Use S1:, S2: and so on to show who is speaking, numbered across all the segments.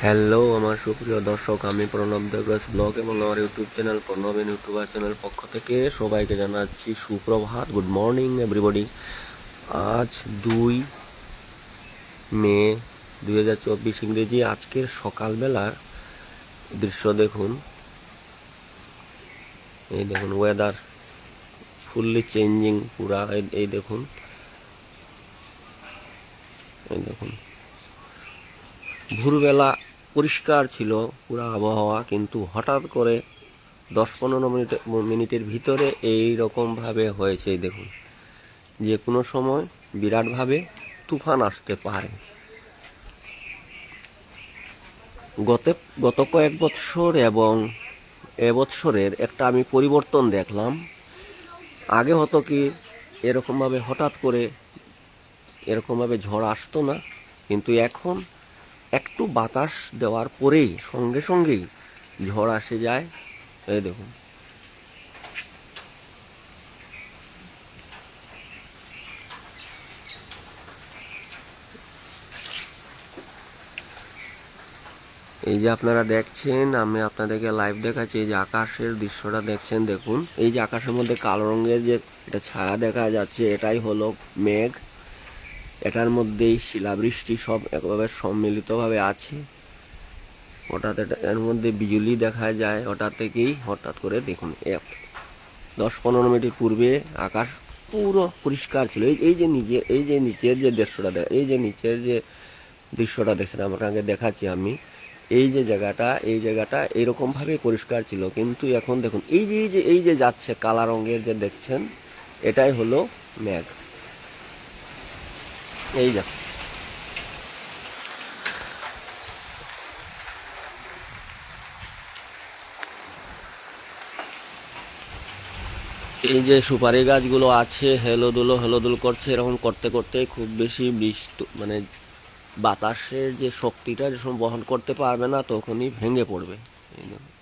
S1: Hello আমার সুপ্রিয় দর্শক, আমি প্রণব দেবরাজ ব্লগ এবং আমার ইউটিউব চ্যানেল প্রণবেন ইউটিউবার চ্যানেল পক্ষ থেকে সবাইকে জানাচ্ছি সুপ্রভাত। Good morning everybody. আজ 2 মে 2024 ইংরেজি। আজকের সকালবেলার দৃশ্য দেখুন। এই দেখুন, ওয়েদার ফুললি চেঞ্জিং পুরা। এই দেখুন, এই দেখুন, ভোরবেলা পরিষ্কার ছিল পুরা আবহাওয়া, কিন্তু হঠাৎ করে 10-15 মিনিটের ভিতরে এই রকমভাবে হয়েছে। দেখুন, যে কোনো সময় বিরাটভাবে তুফান আসতে পারে। গত গত কয়েক বৎসর এবং এবৎসরের একটা আমি পরিবর্তন দেখলাম। আগে হতো কি, এরকমভাবে হঠাৎ করে এরকমভাবে ঝড় আসতো না, কিন্তু এখন একটু বাতাস দেওয়ার পরেই সঙ্গে সঙ্গেই ঝড় আসে যায়। এই দেখুন, এই যে আপনারা দেখছেন, আমি আপনাদেরকে লাইভ দেখাচ্ছি। এই যে আকাশের দৃশ্যটা দেখছেন, দেখুন, এই যে আকাশের মধ্যে কালো রঙের যে এটা ছায়া দেখা যাচ্ছে, এটাই হলো মেঘ। এটার মধ্যেই শিলাবৃষ্টি সব একভাবে সম্মিলিতভাবে আছে। হঠাৎ এর মধ্যে বিজুলি দেখা যায়। হঠাৎ করে দেখুন, 10-15 মিনিট পূর্বে আকাশ পুরো পরিষ্কার ছিল। এই যে নিচের যে দৃশ্যটা দেখছেন, আপনাকে দেখাচ্ছি আমি। এই জায়গাটা এইরকম ভাবে পরিষ্কার ছিল, কিন্তু এখন দেখুন, এই যে যাচ্ছে কালা রঙের যে দেখছেন, এটাই হলো মেঘ। এই যে এই যে সুপারি গাছগুলো আছে, হেলোদুলো করছে। এরকম করতে করতে খুব বেশি বৃষ্টি, মানে বাতাসের যে শক্তিটা যখন বহন করতে পারবে না, তখনই ভেঙে পড়বে। এই দেখুন,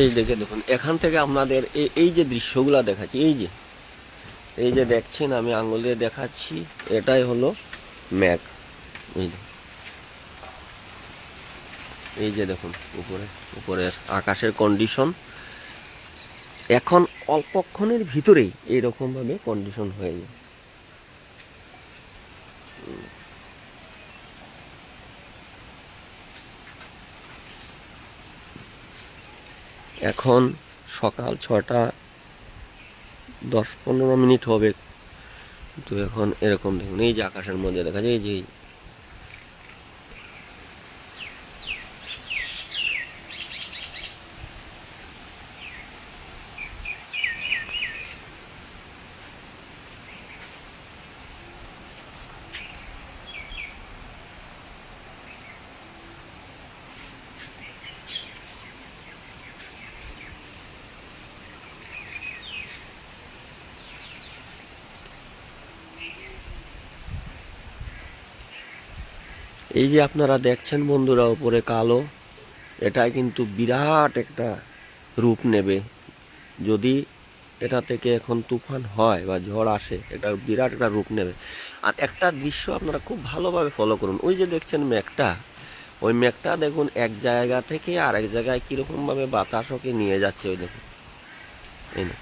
S1: এই দেখে দেখুন, এখান থেকে আপনাদের এই যে দৃশ্যগুলো দেখাচ্ছি, এই যে দেখছেন, আমি আঙুল দিয়ে দেখাচ্ছি, এটাই হলো ম্যাঘ। এই যে এই যে দেখুন, উপরে উপরে আকাশের কন্ডিশন এখন অল্পক্ষণের ভিতরেই এইরকম ভাবে কন্ডিশন হয়ে যায়। এখন সকাল 6টা 10-15 মিনিট হবে, তো এখন এরকম দেখুন, এই যে আকাশের মধ্যে দেখা যায়, এই যে আপনারা দেখছেন বন্ধুরা, উপরে কালো, এটাই কিন্তু বিরাট একটা রূপ নেবে। যদি এটা থেকে এখন তুফান হয় বা ঝড় আসে, এটা বিরাট একটা রূপ নেবে। আর একটা দৃশ্য আপনারা খুব ভালোভাবে ফলো করুন। ওই যে দেখছেন মেঘটা, ওই মেঘটা দেখুন এক জায়গা থেকে আরেক জায়গায় কিরকম ভাবে বাতাস ওকে নিয়ে যাচ্ছে। ওই দেখুন, এই না,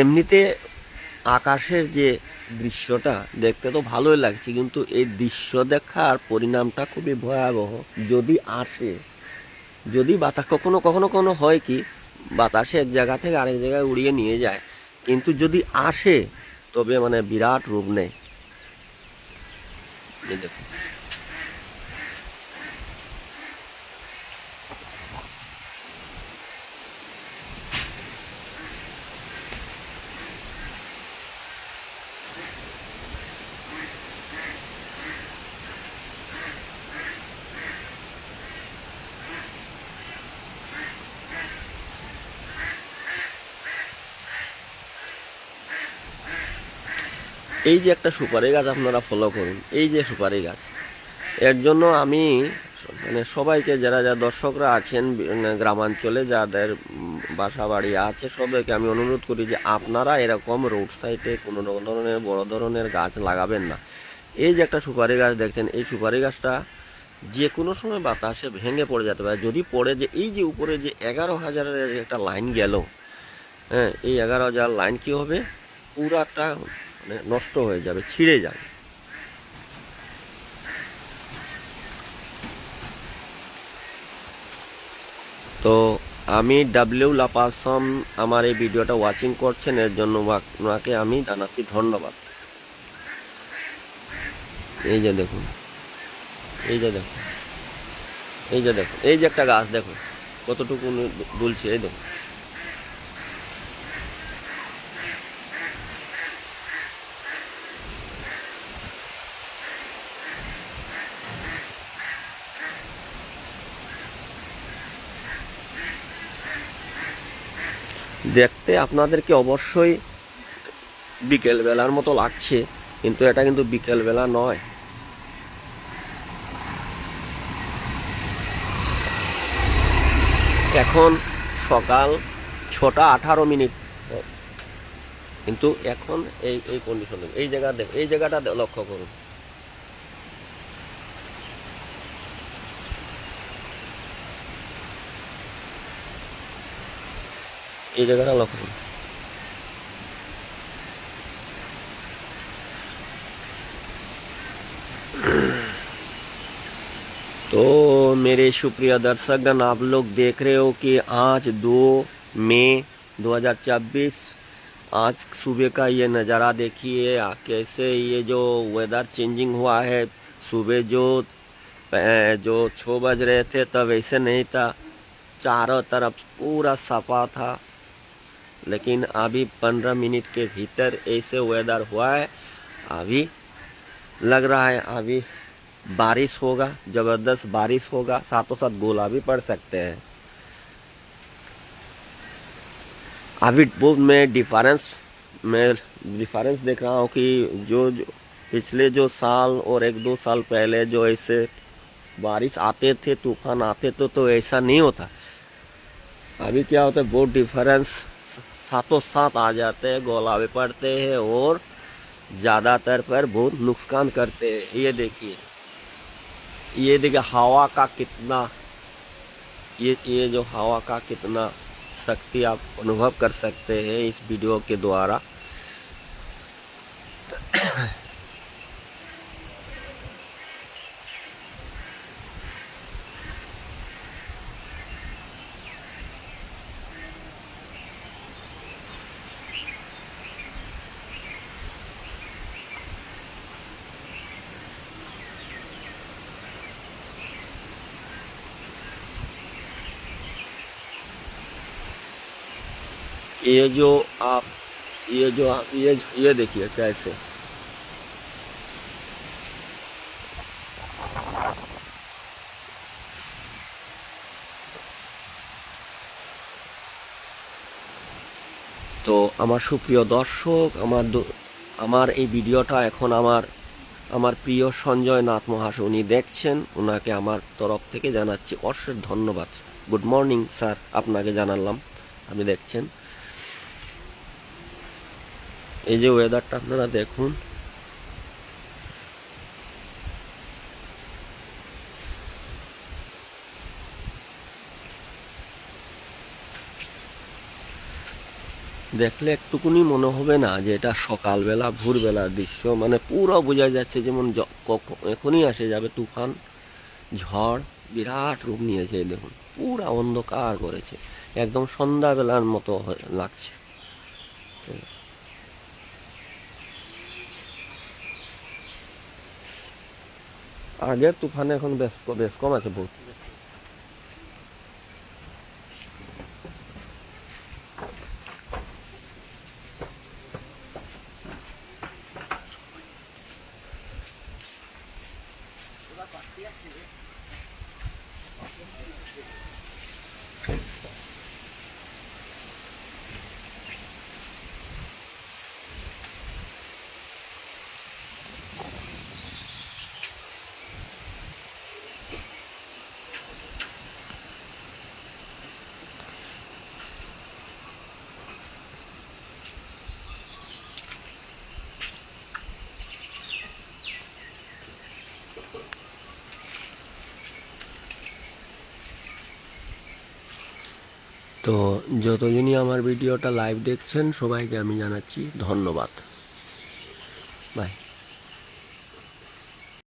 S1: এমনিতে আকাশের যে দৃশ্যটা দেখতে তো ভালোই লাগছে, কিন্তু এই দৃশ্য দেখার পরিণামটা খুবই ভয়াবহ যদি আসে। যদি বাতাস কখনো কখনো কখনো হয় কি, বাতাসে এক জায়গা থেকে আরেক জায়গায় উড়িয়ে নিয়ে যায়, কিন্তু যদি আসে তবে মানে বিরাট রূপ নেয়। এই দেখুন, এই যে একটা সুপারি গাছ আপনারা ফলো করুন, এই যে সুপারি গাছ, এর জন্য আমি মানে সবাইকে যারা যারা দর্শকরা আছেন গ্রামাঞ্চলে যাদের বাসা বাড়ি আছে, সবাইকে আমি অনুরোধ করি যে আপনারা এরকম রোড সাইডে কোনো ধরনের বড় ধরনের গাছ লাগাবেন না। এই যে একটা সুপারি গাছ দেখছেন, এই সুপারি গাছটা যে কোনো সময় বাতাসে ভেঙে পড়ে যেতে পারে। যদি পড়ে, যে এই যে উপরে যে 11,000-এর একটা লাইন গেল, হ্যাঁ, এই 11,000 লাইন কি হবে, পুরাটা মানে নষ্ট হয়ে যাবে, ছিঁড়ে যাবে। তো আমি ডাব্লিউ লাপাসম আমার এই ভিডিওটা ওয়াচিং করছেন, এর জন্য ওনাকে আমি জানাচ্ছি ধন্যবাদ। এই যে দেখুন, এই যে দেখুন, এই যে দেখুন, এই যে একটা গাছ দেখুন কতটুকু দুলছে, এই দেখুন। দেখতে আপনাদেরকে অবশ্যই বিকেল বেলার মতো লাগছে, কিন্তু এটা কিন্তু বিকেল বেলা নয়। এখন সকাল 6:18, কিন্তু এখন এই এই কন্ডিশন, এই জায়গা দেখ, এই জায়গাটা লক্ষ্য করুন, এই জায়গাটা লক্ষ্য করুন। तो मेरे शुक्रिया दर्शकगण, आप लोग देख रहे हो कि आज 2 मई 2024, आज सुबह का ये नज़ारा देखिए कैसे ये जो वेदर चेंजिंग हुआ है। सुबह जो 6 बज रहे थे तब ऐसे नहीं था, चारों तरफ पूरा सफा था, लेकिन अभी 15 मिनट के भीतर ऐसे वेदर हुआ है। अभी लग रहा है अभी बारिश होगा, जबरदस्त बारिश होगा, साथों साथ गोला भी पड़ सकते हैं। अभी बहुत मैं डिफरेंस देख रहा हूँ कि जो पिछले जो साल और 1-2 साल पहले जो ऐसे बारिश आते थे, तूफान आते तो ऐसा नहीं होता। अभी क्या होता है, बहुत डिफरेंस साथों साथ आ जाते हैं, गोला भी पड़ते हैं और ज़्यादातर पर बहुत नुकसान करते हैं। ये देखिए हवा का कितना, ये जो हवा का कितना शक्ति आप अनुभव कर सकते हैं इस वीडियो के द्वारा। ये जो आप ये देखिए कैसे, তো আমার সুপ্রিয় দর্শক, আমার এই ভিডিওটা এখন আমার প্রিয় সঞ্জয় নাথ মহাশয় উনি দেখছেন, ওনাকে আমার তরফ থেকে জানাচ্ছি অশেষ ধন্যবাদ। গুড মর্নিং স্যার, আপনাকে জানালাম আপনি দেখছেন। এই যে ওয়েদারটা আপনারা দেখুন, দেখলে একটুকুনি মনে হবে না যে এটা সকালবেলা ভোরবেলার দৃশ্য, মানে পুরো বোঝা যাচ্ছে যেমন এখনই আসে যাবে তুফান, ঝড় বিরাট রূপ নিয়েছে। দেখুন পুরা অন্ধকার করেছে, একদম সন্ধ্যাবেলার মতো লাগছে। আগের তুফানে এখন বেশ বেশ কম আছে বহুত। তো যতজনই আমার ভিডিওটা লাইভ দেখছেন সবাইকে আমি জানাচ্ছি ধন্যবাদ। বাই।